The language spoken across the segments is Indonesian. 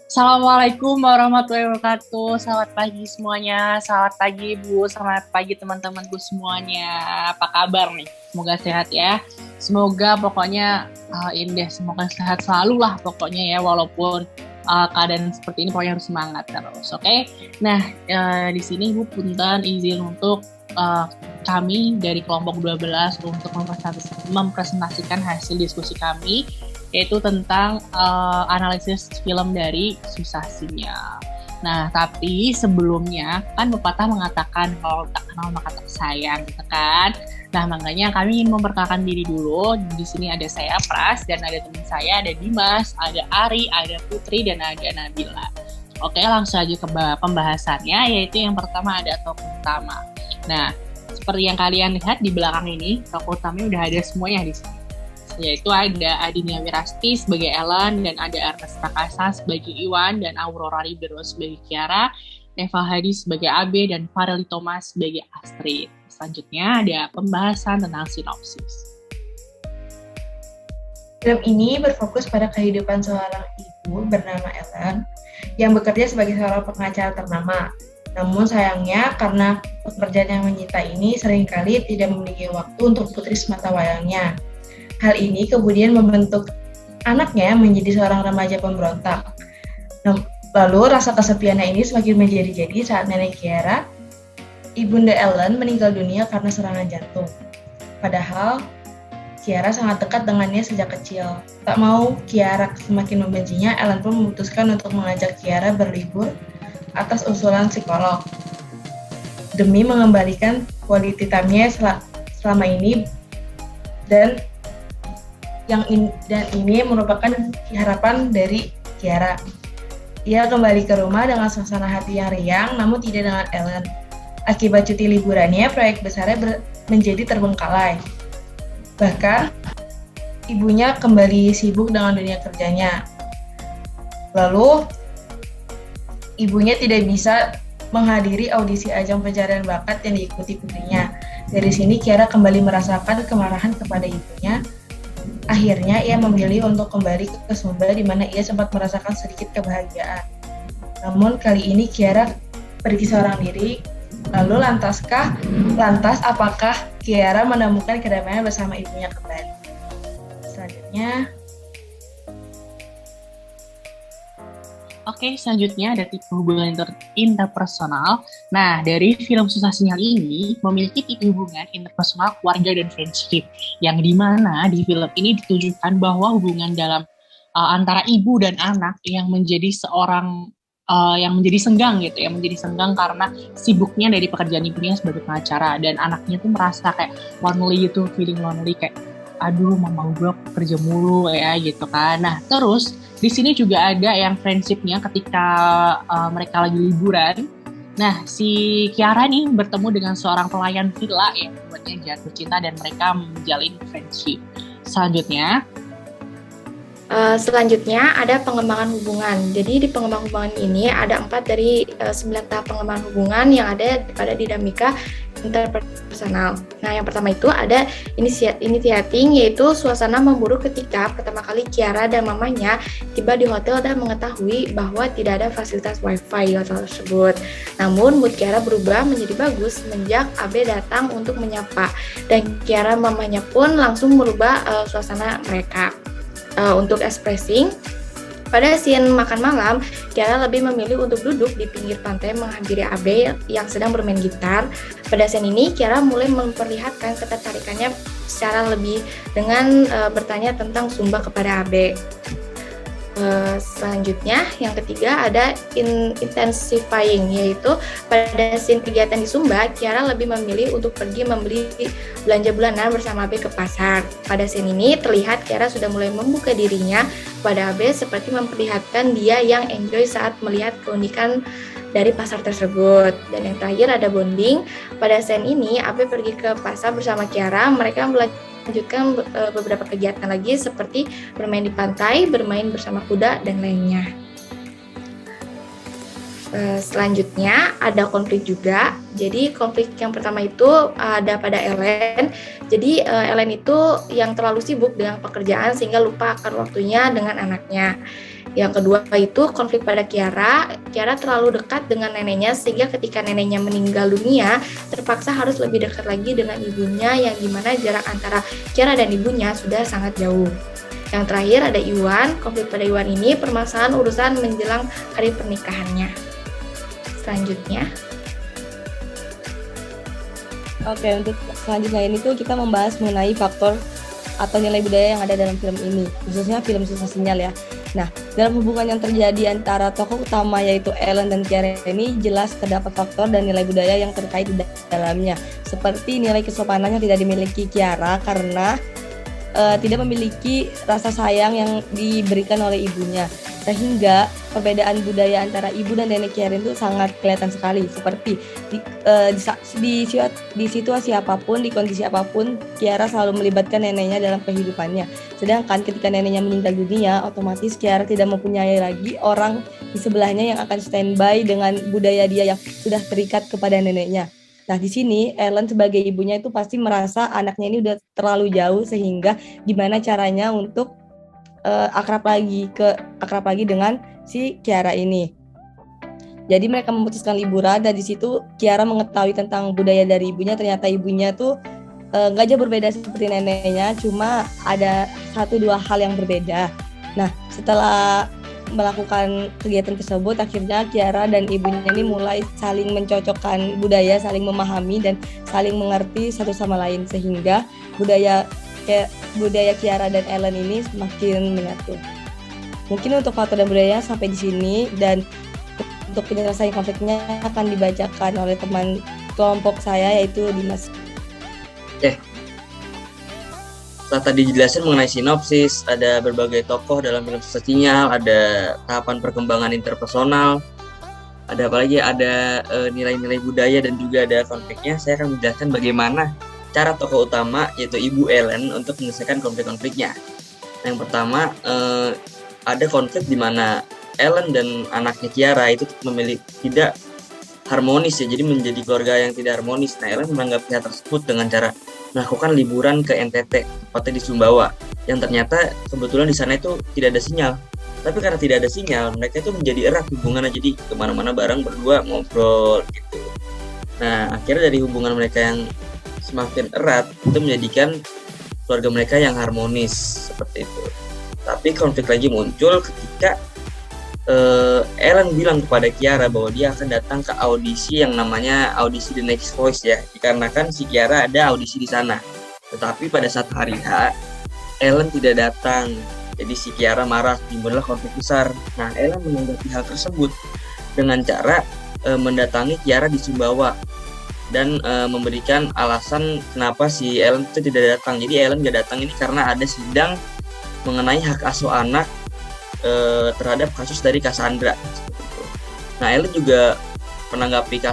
Assalamualaikum warahmatullahi wabarakatuh. Selamat pagi semuanya. Selamat pagi Bu. Selamat pagi teman-temanku semuanya. Apa kabar nih? Semoga sehat ya. Semoga pokoknya ini deh. Semoga sehat selalu lah pokoknya ya. Walaupun keadaan seperti ini pokoknya harus semangat terus. Oke. Nah di sini Bu punten izin untuk kami dari kelompok 12 untuk mempresentasikan hasil diskusi kami yaitu tentang analisis film dari Susasinya. Nah, tapi sebelumnya kan pepatah mengatakan kalau tak kenal maka tak sayang, gitu kan? Nah, makanya kami ingin memperkenalkan diri dulu. Di sini ada saya Pras dan ada teman saya, ada Dimas, ada Ari, ada Putri dan ada Nabila. Oke, langsung aja ke pembahasannya, yaitu yang pertama ada tokoh utama. Nah, seperti yang kalian lihat di belakang ini, tokoh utamanya udah ada semuanya di sini. Yaitu ada Adinia Wirasti sebagai Ellen, dan ada Ernest Prakasa sebagai Iwan, dan Aurora Ribeiro sebagai Kiara, Neva Hadi sebagai Abe, dan Fareli Thomas sebagai Astrid. Selanjutnya ada pembahasan tentang sinopsis. Film ini berfokus pada kehidupan seorang ibu bernama Ellen yang bekerja sebagai seorang pengacara ternama. Namun sayangnya karena pekerjaan yang menyita ini seringkali tidak memiliki waktu untuk putri semata wayangnya. Hal ini kemudian membentuk anaknya menjadi seorang remaja pemberontak. Lalu rasa kesepiannya ini semakin menjadi-jadi saat nenek Kiara, ibunda Ellen, meninggal dunia karena serangan jantung. Padahal Kiara sangat dekat dengannya sejak kecil. Tak mau Kiara semakin membencinya, Ellen pun memutuskan untuk mengajak Kiara berlibur atas usulan psikolog demi mengembalikan quality time-nya selama ini dan ini merupakan harapan dari Kiara. Ia kembali ke rumah dengan suasana hati yang riang, namun tidak dengan Ellen. Akibat cuti liburannya, proyek besarnya menjadi terbengkalai. Bahkan, ibunya kembali sibuk dengan dunia kerjanya. Lalu, ibunya tidak bisa menghadiri audisi ajang pencarian bakat yang diikuti putrinya. Dari sini, Kiara kembali merasakan kemarahan kepada ibunya. Akhirnya ia memilih untuk kembali ke Sumba di mana ia sempat merasakan sedikit kebahagiaan. Namun kali ini Kiara pergi seorang diri. Lalu lantas apakah Kiara menemukan kedamaian bersama ibunya kembali? Selanjutnya Oke, selanjutnya ada tipe hubungan interpersonal. Nah, dari film Susah Sinyal ini memiliki tipe hubungan interpersonal keluarga dan friendship, yang dimana di film ini ditunjukkan bahwa hubungan dalam antara ibu dan anak yang menjadi senggang gitu ya, menjadi senggang karena sibuknya dari pekerjaan ibunya sebagai pengacara, dan anaknya tuh merasa kayak lonely gitu, feeling lonely kayak aduh mama gue kerja mulu ya gitu kan. Nah terus di sini juga ada yang friendshipnya ketika mereka lagi liburan. Nah si Kiara nih bertemu dengan seorang pelayan villa yang membuatnya jatuh cinta dan mereka menjalin friendship. Selanjutnya ada pengembangan hubungan. Jadi di pengembangan hubungan ini ada 4 dari 9 tahap pengembangan hubungan yang ada pada dinamika interpersonal. Nah, yang pertama itu ada initiating, yaitu suasana memburuk ketika pertama kali Kiara dan mamanya tiba di hotel dan mengetahui bahwa tidak ada fasilitas wifi di hotel tersebut. Namun mood Kiara berubah menjadi bagus semenjak Abe datang untuk menyapa, dan Kiara mamanya pun langsung merubah suasana mereka. Untuk expressing, pada scene makan malam, Kiara lebih memilih untuk duduk di pinggir pantai menghampiri Abe yang sedang bermain gitar. Pada scene ini, Kiara mulai memperlihatkan ketertarikannya secara lebih dengan bertanya tentang Sumba kepada Abe. Selanjutnya, yang ketiga ada intensifying, yaitu pada scene kegiatan di Sumba, Kiara lebih memilih untuk pergi membeli belanja bulanan bersama Abe ke pasar. Pada scene ini terlihat Kiara sudah mulai membuka dirinya pada Abe seperti memperlihatkan dia yang enjoy saat melihat keunikan dari pasar tersebut. Dan yang terakhir ada bonding. Pada scene ini Abe pergi ke pasar bersama Kiara. Mereka melanjutkan beberapa kegiatan lagi seperti bermain di pantai, bermain bersama kuda, dan lainnya. Selanjutnya ada konflik juga. Jadi konflik yang pertama itu ada pada Ellen. Jadi Ellen itu yang terlalu sibuk dengan pekerjaan sehingga lupa akan waktunya dengan anaknya. Yang kedua itu konflik pada Kiara. Kiara terlalu dekat dengan neneknya sehingga ketika neneknya meninggal dunia terpaksa harus lebih dekat lagi dengan ibunya yang dimana jarak antara Kiara dan ibunya sudah sangat jauh. Yang terakhir ada Iwan. Konflik pada Iwan ini permasalahan urusan menjelang hari pernikahannya. Selanjutnya. Oke, untuk selanjutnya ini tuh kita membahas mengenai faktor atau nilai budaya yang ada dalam film ini, khususnya film Susah Sinyal ya. Nah, dalam hubungan yang terjadi antara tokoh utama yaitu Ellen dan Kiara ini jelas terdapat faktor dan nilai budaya yang terkait di dalamnya. Seperti nilai kesopanan yang tidak dimiliki Kiara karena tidak memiliki rasa sayang yang diberikan oleh ibunya. Sehingga perbedaan budaya antara ibu dan nenek Kiara itu sangat kelihatan sekali. Seperti di situasi apapun, di kondisi apapun, Kiara selalu melibatkan neneknya dalam kehidupannya. Sedangkan ketika neneknya meninggal dunia, otomatis Kiara tidak mempunyai lagi orang di sebelahnya yang akan standby dengan budaya dia yang sudah terikat kepada neneknya. Nah, di sini Ellen sebagai ibunya itu pasti merasa anaknya ini udah terlalu jauh sehingga gimana caranya untuk akrab lagi dengan si Kiara ini. Jadi mereka memutuskan liburan dan di situ Kiara mengetahui tentang budaya dari ibunya. Ternyata ibunya tuh nggak jauh berbeda seperti neneknya, cuma ada 1-2 hal yang berbeda. Nah, setelah melakukan kegiatan tersebut, akhirnya Kiara dan ibunya ini mulai saling mencocokkan budaya, saling memahami dan saling mengerti satu sama lain sehingga budaya Kiara dan Ellen ini semakin menyatu. Mungkin untuk faktor dan budaya sampai di sini, dan untuk penyelesaian konfliknya akan dibacakan oleh teman kelompok saya yaitu Dimas. Setelah tadi dijelasin mengenai sinopsis, ada berbagai tokoh dalam film Susah Sinyal, ada tahapan perkembangan interpersonal, ada apa lagi, ada nilai-nilai budaya dan juga ada konfliknya. Saya akan menjelaskan bagaimana cara tokoh utama yaitu Ibu Ellen untuk menyelesaikan konflik-konfliknya. Yang pertama, ada konflik di mana Ellen dan anaknya Kiara itu tidak harmonis ya, jadi menjadi keluarga yang tidak harmonis. Nah, Ellen menanggapi hal tersebut dengan cara melakukan liburan ke NTT, tepatnya di Sumbawa, yang ternyata kebetulan di sana itu tidak ada sinyal. Tapi karena tidak ada sinyal, mereka itu menjadi erat hubungannya, jadi kemana-mana bareng berdua ngobrol gitu. Nah, akhirnya dari hubungan mereka yang semakin erat itu menjadikan keluarga mereka yang harmonis seperti itu. Tapi konflik lagi muncul ketika Ellen bilang kepada Kiara bahwa dia akan datang ke audisi yang namanya audisi The Next Voice ya, dikarenakan si Kiara ada audisi di sana. Tetapi pada saat hari H, Ellen tidak datang. Jadi si Kiara marah, timbullah konflik besar. Nah, Ellen menanggapi hal tersebut dengan cara mendatangi Kiara di Sumbawa dan memberikan alasan kenapa si Ellen itu tidak datang. Jadi Ellen tidak datang ini karena ada sidang mengenai hak asuh anak terhadap kasus dari Cassandra. Nah, Ellen juga menanggapi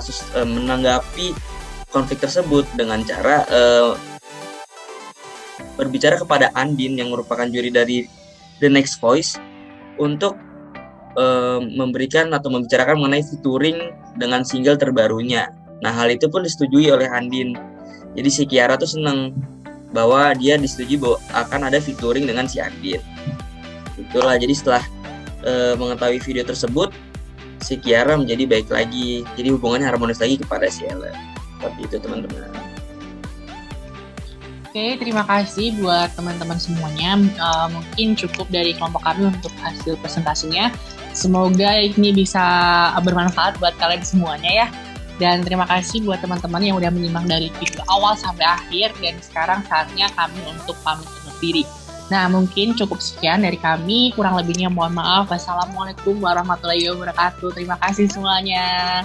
konflik tersebut dengan cara berbicara kepada Andin yang merupakan juri dari The Next Voice untuk memberikan atau membicarakan mengenai featuring dengan single terbarunya. Nah, hal itu pun disetujui oleh Andin. Jadi si Kiara tuh seneng bahwa dia disetujui bahwa akan ada featuring dengan si Andin. Itulah, jadi setelah mengetahui video tersebut, si Kiara menjadi baik lagi, jadi hubungannya harmonis lagi kepada si Ellen. Seperti itu teman-teman. Oke, terima kasih buat teman-teman semuanya. Mungkin cukup dari kelompok kami untuk hasil presentasinya. Semoga ini bisa bermanfaat buat kalian semuanya ya. Dan terima kasih buat teman-teman yang udah menyimak dari video awal sampai akhir. Dan sekarang saatnya kami untuk pamit undur diri. Nah, mungkin cukup sekian dari kami. Kurang lebihnya mohon maaf. Wassalamualaikum warahmatullahi wabarakatuh. Terima kasih semuanya.